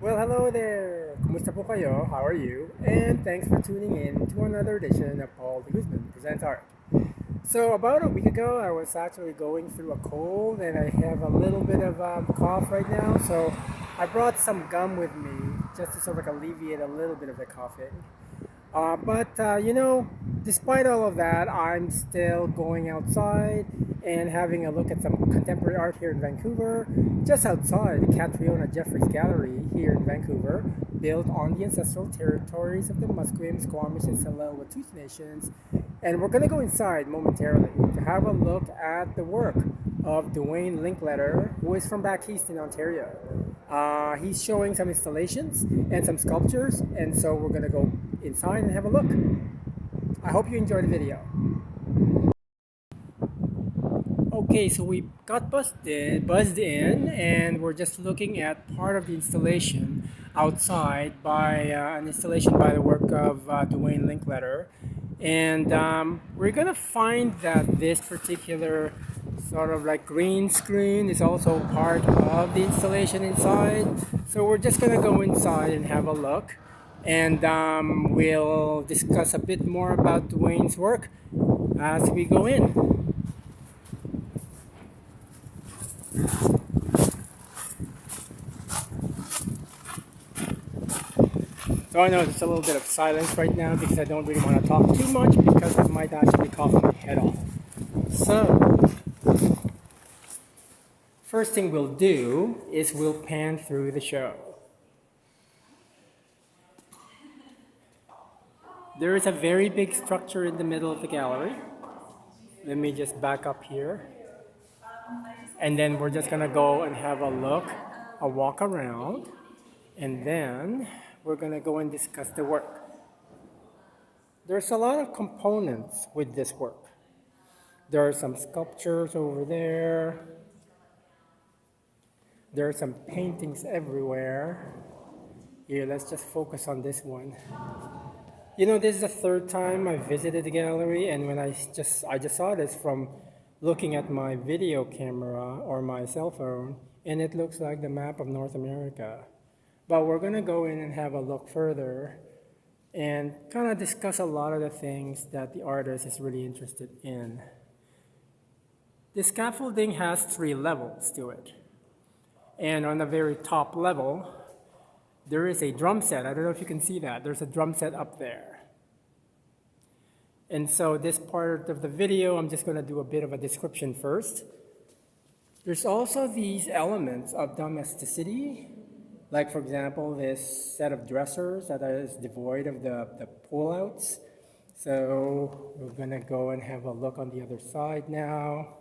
Well, hello there! Kumusta po kayo? How are you? And thanks for tuning in to another edition of Paul de Guzman Presents Art. So about a week ago, I was actually going through a cold and I have a little bit of cough right now. So I brought some gum with me just to sort of alleviate a little bit of the coughing. But despite all of that, I'm still going outside and having a look at some contemporary art here in Vancouver, just outside the Catriona Jeffries Gallery here in Vancouver, built on the ancestral territories of the Musqueam, Squamish, and Tsleil-Waututh nations. And we're going to go inside momentarily to have a look at the work of Duane Linklater, who is from back east in Ontario. He's showing some installations and some sculptures, and so we're going to go inside and have a look. I hope you enjoyed the video. Okay, so we got buzzed in, and we're just looking at part of the installation outside by an installation by the work of Duane Linklater. And we're gonna find that this particular sort of like green screen is also part of the installation inside. So we're just gonna go inside and have a look, and we'll discuss a bit more about Duane's work as we go in. So I know there's a little bit of silence right now because I don't really want to talk too much because it might actually cough my head off. So, first thing we'll do is we'll pan through the show. There is a very big structure in the middle of the gallery. Let me just back up here. And then we're just gonna go and have a look, a walk around, and then we're gonna go and discuss the work. There's a lot of components with this work. There are some sculptures over there. There are some paintings everywhere. Here, let's just focus on this one. You know, this is the third time I visited the gallery, and when I just saw this from looking at my video camera or my cell phone, and it looks like the map of North America. But we're gonna go in and have a look further and kind of discuss a lot of the things that the artist is really interested in. The scaffolding has 3 levels to it. And on the very top level, there is a drum set. I don't know if you can see that. There's a drum set up there. And so this part of the video, I'm just going to do a bit of a description first. There's also these elements of domesticity, like for example, this set of dressers that is devoid of the pull-outs. So we're going to go and have a look on the other side now.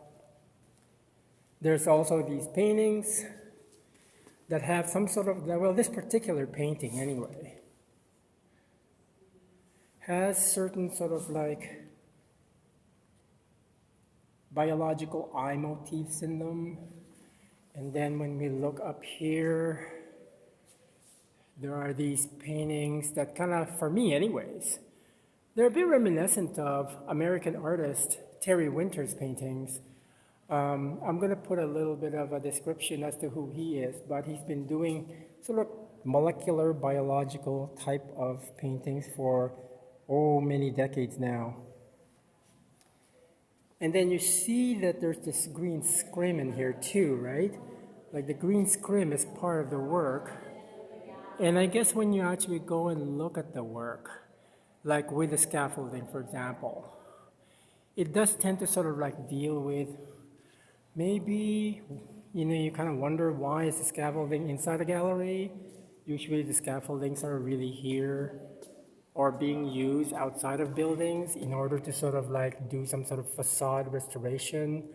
There's also these paintings that have some sort of, well, this particular painting anyway, has certain sort of like biological eye motifs in them. And then when we look up here, there are these paintings that kind of, for me anyways, they're a bit reminiscent of American artist Terry Winter's paintings. I'm going to put a little bit of a description as to who he is, but he's been doing sort of molecular biological type of paintings for many decades now. And then you see that there's this green scrim in here too, right? Like the green scrim is part of the work. And I guess when you actually go and look at the work, like with the scaffolding, for example, it does tend to sort of like deal with maybe, you kind of wonder why is the scaffolding inside the gallery? Usually the scaffoldings are really here or being used outside of buildings in order to sort of like do some sort of facade restoration.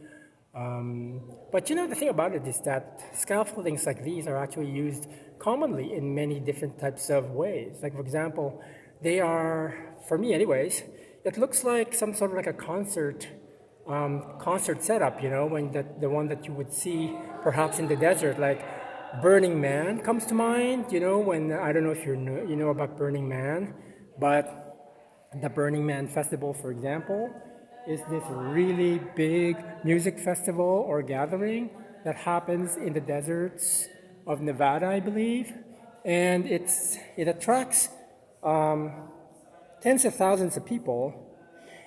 But the thing about it is that scaffoldings like these are actually used commonly in many different types of ways. Like for example, they are, for me anyways, it looks like some sort of like a concert setup, when the one that you would see perhaps in the desert, like Burning Man comes to mind, when, I don't know if you know about Burning Man, but the Burning Man Festival, for example, is this really big music festival or gathering that happens in the deserts of Nevada, I believe. and it attracts tens of thousands of people,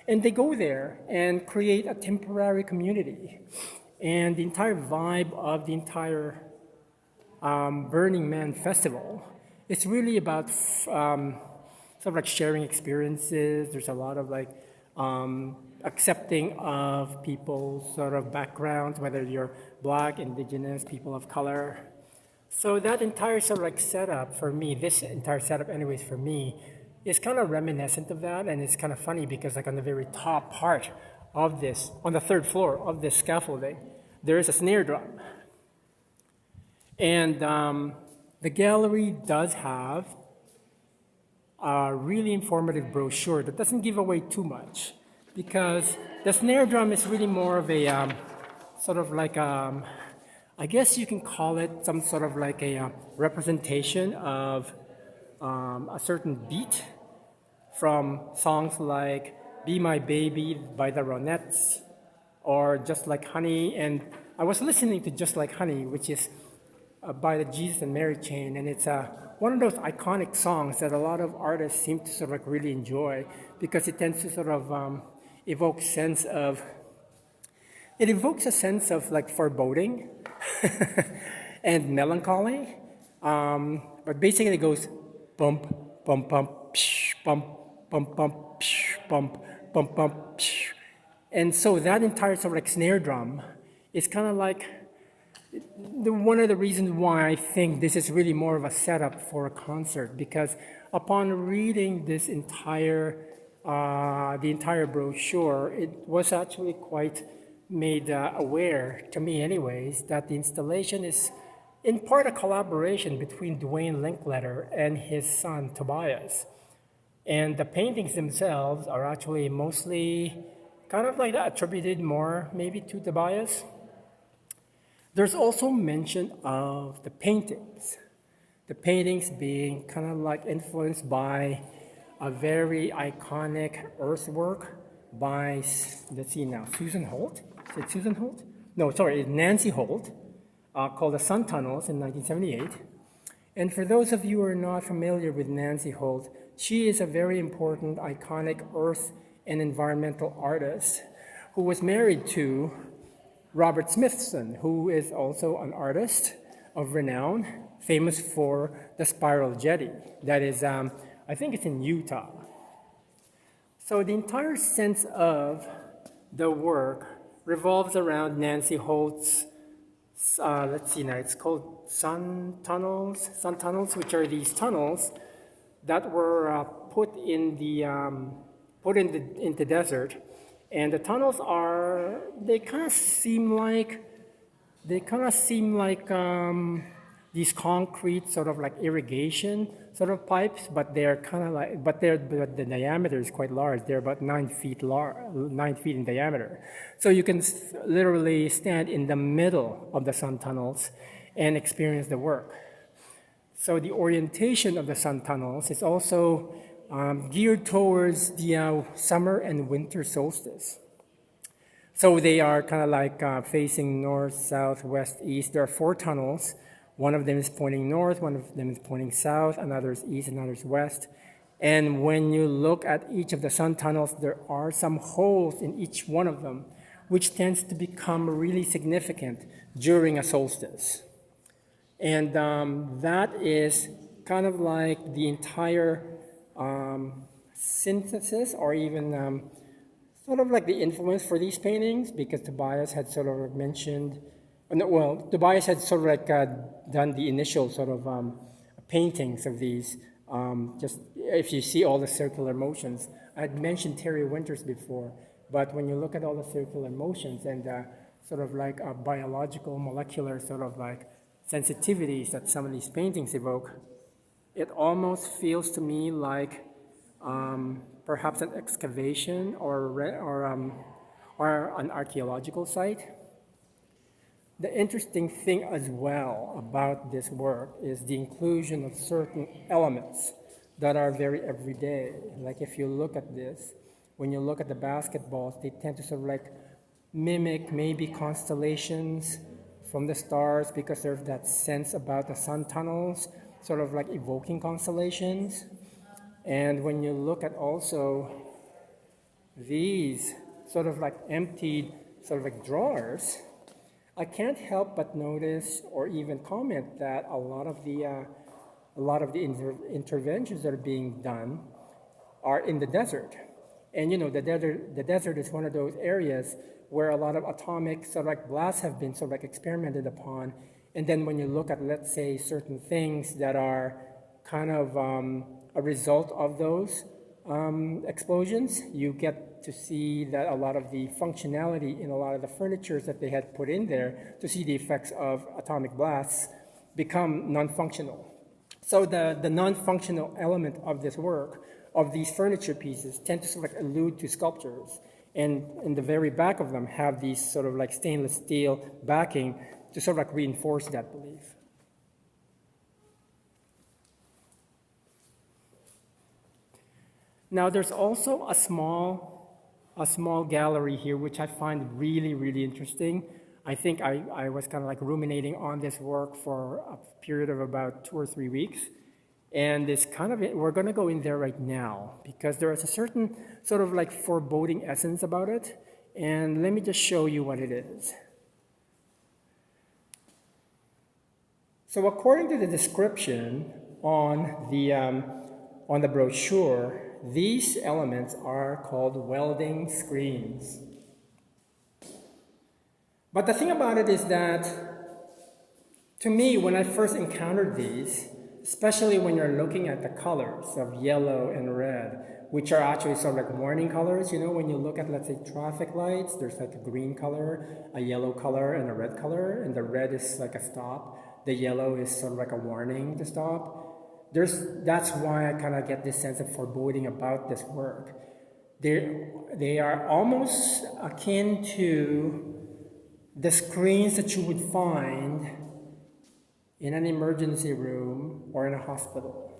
and they go there and create a temporary community. And the entire vibe of the entire Burning Man festival, it's really about sort of like sharing experiences. There's a lot of like accepting of people's sort of backgrounds, whether you're black, indigenous, people of color. So that entire sort of like setup for me, this entire setup anyways for me, is kind of reminiscent of that, and it's kind of funny because like on the very top part of this, on the third floor of this scaffolding, there is a snare drum. And the gallery does have a really informative brochure that doesn't give away too much, because the snare drum is really more of a sort of like I guess you can call it some sort of like a representation of a certain beat from songs like Be My Baby by the Ronettes, or Just Like Honey. And I was listening to Just Like Honey, which is by the Jesus and Mary chain, and it's one of those iconic songs that a lot of artists seem to sort of like really enjoy, because it tends to sort of evoke it evokes a sense of like foreboding and melancholy. But basically it goes bump, bump, bump, psh, bump, bump, bump, psh, bump, bump, bump, psh. And so that entire sort of like snare drum is kind of like one of the reasons why I think this is really more of a setup for a concert, because upon reading this the entire brochure, it was actually quite made aware to me anyways that the installation is in part a collaboration between Duane Linklater and his son Tobias. And the paintings themselves are actually mostly kind of like attributed more maybe to Tobias. There's also mention of the paintings being kind of like influenced by a very iconic earthwork by, let's see now, Susan Holt? Is it Susan Holt? No, sorry, it's Nancy Holt, called The Sun Tunnels in 1978. And for those of you who are not familiar with Nancy Holt, she is a very important, iconic earth and environmental artist who was married to Robert Smithson, who is also an artist of renown, famous for the spiral jetty. That is, I think it's in Utah. So the entire sense of the work revolves around Nancy Holt's, let's see now, it's called sun tunnels, which are these tunnels that were put in the desert. And the tunnels are, they kind of seem like these concrete sort of like irrigation sort of pipes, but they're kind of like, but the diameter is quite large. They're about 9 feet in diameter. So you can literally stand in the middle of the sun tunnels and experience the work. So the orientation of the sun tunnels is also geared towards the summer and winter solstice. So they are kind of like facing north, south, west, east. There are 4 tunnels. One of them is pointing north, one of them is pointing south, another is east, another is west. And when you look at each of the sun tunnels, there are some holes in each one of them, which tends to become really significant during a solstice. And that is kind of like the entire synthesis, or even sort of like the influence for these paintings, because Tobias had sort of mentioned, Tobias had sort of like done the initial sort of paintings of these. Just if you see all the circular motions, I had mentioned Terry Winters before, but when you look at all the circular motions and sort of like biological, molecular sort of like sensitivities that some of these paintings evoke, it almost feels to me like perhaps an excavation or an archaeological site. The interesting thing as well about this work is the inclusion of certain elements that are very everyday. Like if you look at this, when you look at the basketballs, they tend to sort of like mimic maybe constellations from the stars, because there's that sense about the sun tunnels. sort of like evoking constellations. And when you look at also these sort of like emptied sort of like drawers, I can't help but notice or even comment that a lot of the interventions that are being done are in the desert. And you know, the desert is one of those areas where a lot of atomic sort of like blasts have been sort of like experimented upon. And then when you look at, let's say, certain things that are kind of a result of those explosions, you get to see that a lot of the functionality in a lot of the furnitures that they had put in there to see the effects of atomic blasts become non-functional. So the non-functional element of this work, of these furniture pieces, tend to sort of like allude to sculptures. And in the very back of them have these sort of like stainless steel backing to sort of like reinforce that belief. Now there's also a small gallery here, which I find really, really interesting. I think I was kind of like ruminating on this work for a period of about 2 or 3 weeks. And it's kind of, we're going to go in there right now because there is a certain sort of like foreboding essence about it. And let me just show you what it is. So according to the description on the brochure, these elements are called welding screens. But the thing about it is that, to me, when I first encountered these, especially when you're looking at the colors of yellow and red, which are actually sort of like warning colors, you know, when you look at, let's say, traffic lights, there's like a green color, a yellow color, and a red color, and the red is like a stop, the yellow is sort of like a warning to stop. That's why I kind of get this sense of foreboding about this work. They are almost akin to the screens that you would find in an emergency room or in a hospital.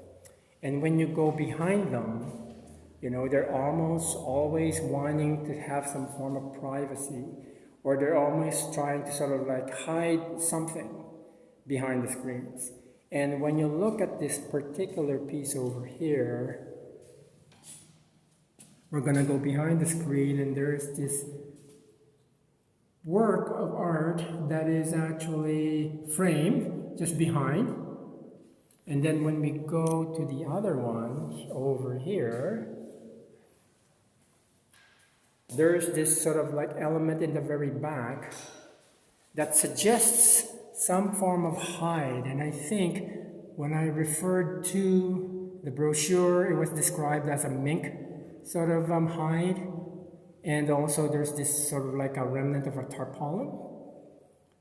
And when you go behind them, you know, they're almost always wanting to have some form of privacy, or they're almost trying to sort of like hide something behind the screens. And when you look at this particular piece over here, we're going to go behind the screen, and there's this work of art that is actually framed just behind. And then when we go to the other one over here, there's this sort of like element in the very back that suggests some form of hide. And I think when I referred to the brochure, it was described as a mink sort of hide. And also there's this sort of like a remnant of a tarpaulin.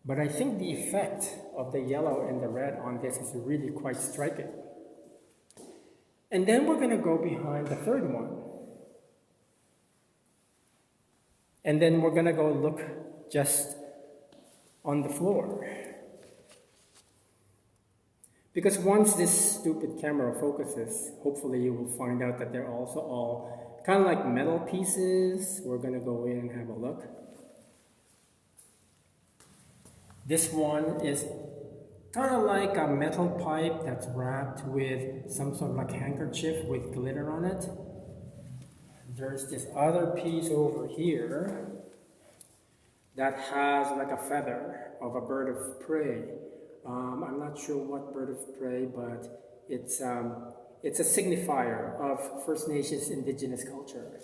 But I think the effect of the yellow and the red on this is really quite striking. And then we're going to go behind the third one. And then we're going to go look just on the floor. Because once this stupid camera focuses, hopefully you will find out that they're also all kind of like metal pieces. We're going to go in and have a look. This one is kind of like a metal pipe that's wrapped with some sort of like handkerchief with glitter on it. There's this other piece over here that has like a feather of a bird of prey. I'm not sure what bird of prey, but it's a signifier of First Nations indigenous culture.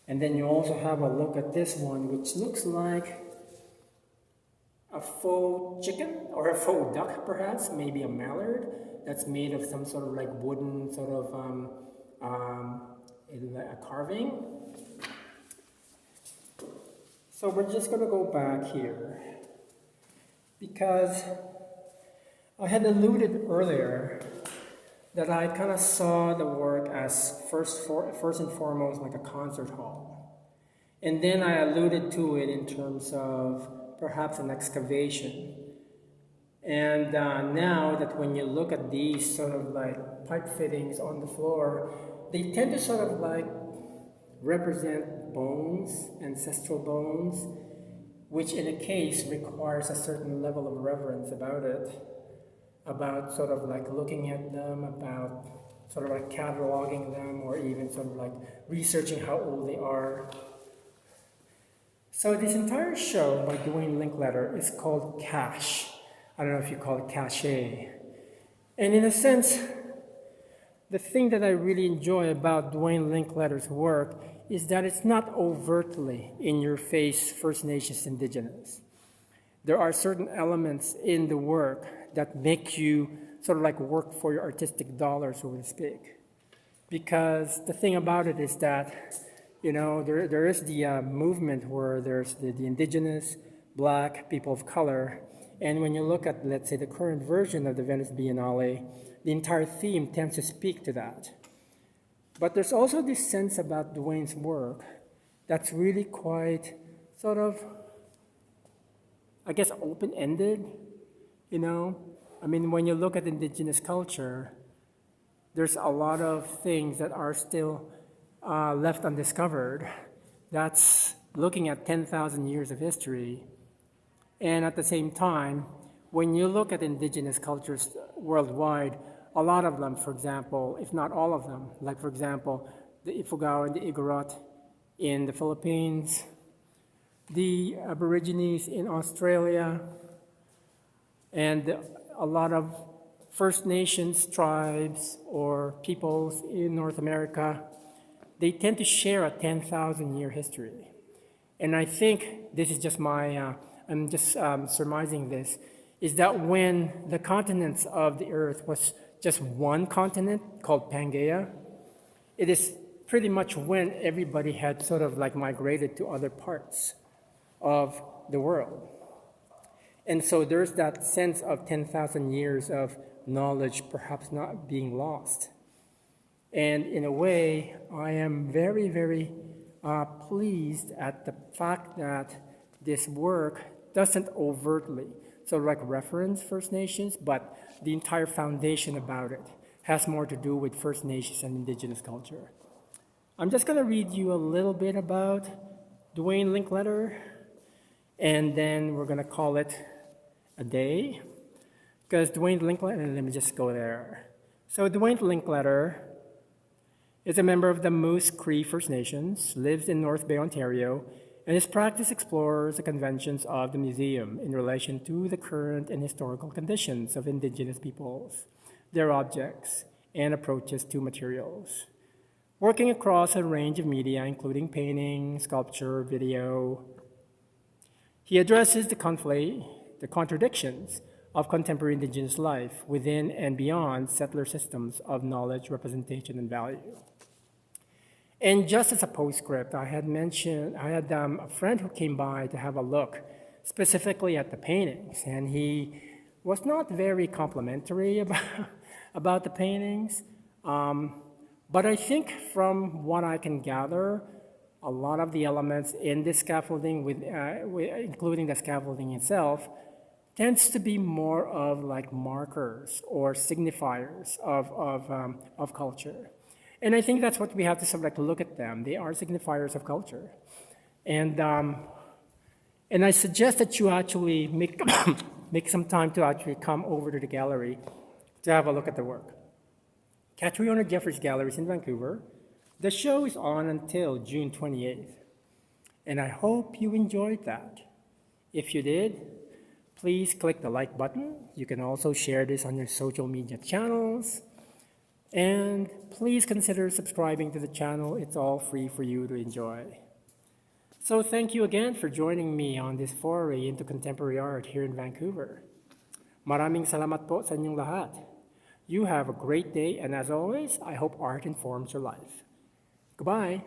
And then you also have a look at this one, which looks like a faux chicken or a faux duck, perhaps, maybe a mallard that's made of some sort of like wooden sort of a carving. So we're just going to go back here because I had alluded earlier that I kind of saw the work as first and foremost like a concert hall. And then I alluded to it in terms of perhaps an excavation. And now that when you look at these sort of like pipe fittings on the floor, they tend to sort of like represent bones, ancestral bones, which in a case requires a certain level of reverence about it. about sort of like looking at them, about sort of like cataloging them, or even sort of like researching how old they are. So this entire show by Duane Linklater is called Cache. I don't know if you call it Cache. And in a sense, the thing that I really enjoy about Duane Linklater's work is that it's not overtly in your face First Nations Indigenous. There are certain elements in the work that make you sort of like work for your artistic dollar, so to speak. Because the thing about it is that, you know, there is the movement where there's the indigenous, black, people of color, and when you look at, let's say, the current version of the Venice Biennale, the entire theme tends to speak to that. But there's also this sense about Duane's work that's really quite sort of, I guess, open-ended, you know? I mean, when you look at indigenous culture, there's a lot of things that are still left undiscovered. That's looking at 10,000 years of history. And at the same time, when you look at indigenous cultures worldwide, a lot of them, for example, if not all of them, like for example, the Ifugao and the Igorot in the Philippines, the Aborigines in Australia, and a lot of First Nations tribes or peoples in North America, they tend to share a 10,000-year history. And I think this is just my, I'm just surmising this, is that when the continents of the earth was just one continent called Pangaea, it is pretty much when everybody had sort of like migrated to other parts of the world. And so there's that sense of 10,000 years of knowledge perhaps not being lost. And in a way, I am very, very pleased at the fact that this work doesn't overtly sort of like reference First Nations, but the entire foundation about it has more to do with First Nations and indigenous culture. I'm just going to read you a little bit about Duane Linklater, and then we're going to call it a day, because Duane Linklater, let me just go there. So Duane Linklater is a member of the Moose Cree First Nations, lives in North Bay, Ontario, and his practice explores the conventions of the museum in relation to the current and historical conditions of Indigenous peoples, their objects, and approaches to materials. Working across a range of media, including painting, sculpture, video, he addresses the contradictions of contemporary Indigenous life within and beyond settler systems of knowledge, representation, and value. And just as a postscript, I had a friend who came by to have a look specifically at the paintings, and he was not very complimentary about the paintings. But I think from what I can gather, a lot of the elements in this scaffolding, including the scaffolding itself, tends to be more of like markers or signifiers of culture. And I think that's what we have to sort of like look at them. They are signifiers of culture. And I suggest that you actually make, make some time to actually come over to the gallery to have a look at the work. Catriona Jeffries Gallery is in Vancouver. The show is on until June 28th. And I hope you enjoyed that. If you did, please click the like button. You can also share this on your social media channels. And please consider subscribing to the channel. It's all free for you to enjoy. So thank you again for joining me on this foray into contemporary art here in Vancouver. Maraming salamat po sa inyong lahat. You have a great day, and as always, I hope art informs your life. Goodbye.